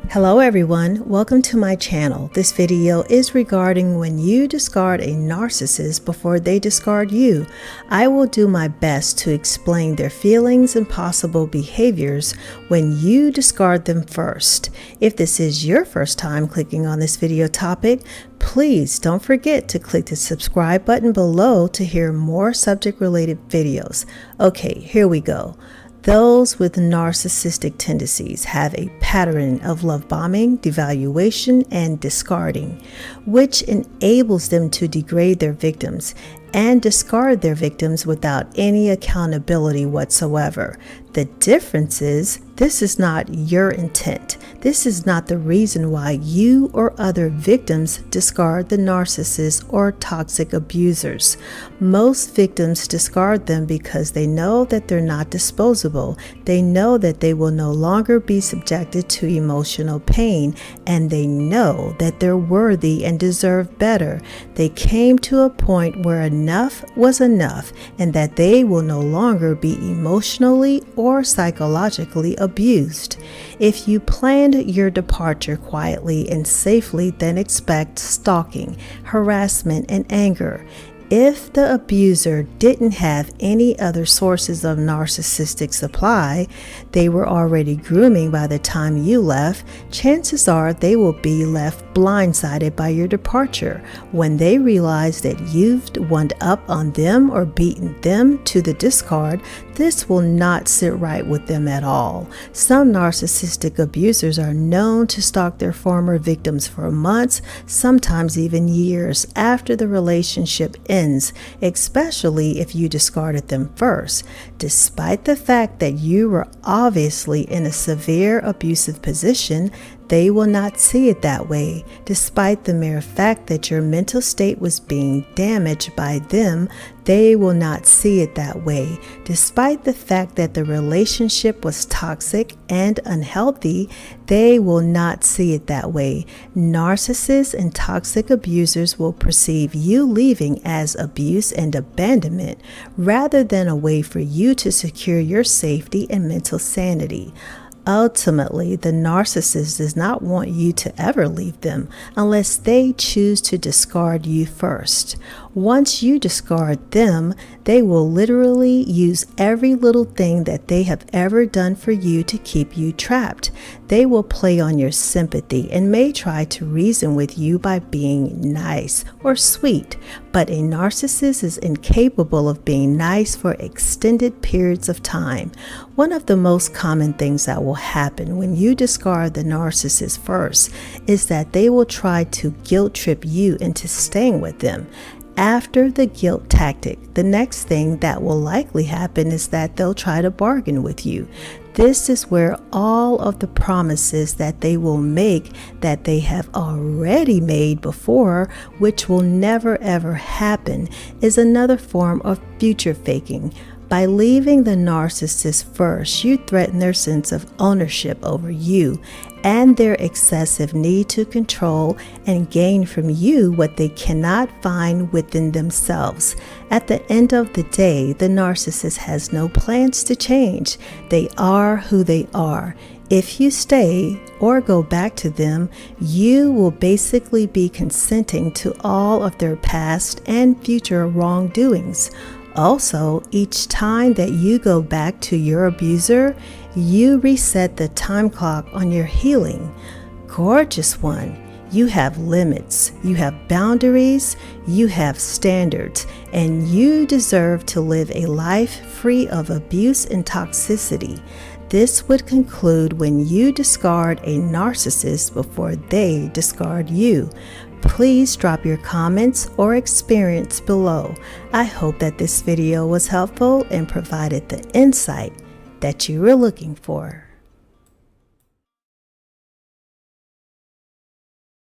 Hello everyone, welcome to my channel. This video is regarding when you discard a narcissist before they discard you. I will do my best to explain their feelings and possible behaviors when you discard them first. If this is your first time clicking on this video topic, please don't forget to click the subscribe button below to hear more subject related videos. Okay, here we go. Those with narcissistic tendencies have a pattern of love bombing, devaluation, and discarding, which enables them to degrade their victims and discard their victims without any accountability whatsoever. The difference is, this is not your intent. This is not the reason why you or other victims discard the narcissist or toxic abusers. Most victims discard them because they know that they're not disposable. They know that they will no longer be subjected to emotional pain, and they know that they're worthy and deserve better. They came to a point where enough was enough, and that they will no longer be emotionally or psychologically abused. If you planned your departure quietly and safely, then expect stalking, harassment, and anger. If the abuser didn't have any other sources of narcissistic supply, they were already grooming by the time you left, chances are they will be left blindsided by your departure. When they realize that you've one up on them or beaten them to the discard, this will not sit right with them at all. Some narcissistic abusers are known to stalk their former victims for months, sometimes even years after the relationship ends, especially if you discarded them first. Despite the fact that you were obviously in a severe abusive position, they will not see it that way. Despite the mere fact that your mental state was being damaged by them, they will not see it that way. Despite the fact that the relationship was toxic and unhealthy, they will not see it that way. Narcissists and toxic abusers will perceive you leaving as abuse and abandonment, rather than a way for you to secure your safety and mental sanity. Ultimately, the narcissist does not want you to ever leave them unless they choose to discard you first. Once you discard them, they will literally use every little thing that they have ever done for you to keep you trapped. They will play on your sympathy and may try to reason with you by being nice or sweet, but a narcissist is incapable of being nice for extended periods of time. One of the most common things that will happen when you discard the narcissist first is that they will try to guilt trip you into staying with them. After the guilt tactic, the next thing that will likely happen is that they'll try to bargain with you. This is where all of the promises that they will make that they have already made before, which will never ever happen, is another form of future faking. By leaving the narcissist first, you threaten their sense of ownership over you and their excessive need to control and gain from you what they cannot find within themselves. At the end of the day, the narcissist has no plans to change. They are who they are. If you stay or go back to them, you will basically be consenting to all of their past and future wrongdoings. Also, each time that you go back to your abuser, you reset the time clock on your healing. Gorgeous one, you have limits, you have boundaries, you have standards, and you deserve to live a life free of abuse and toxicity. This would conclude when you discard a narcissist before they discard you. Please drop your comments or experience below. I hope that this video was helpful and provided the insight that you were looking for.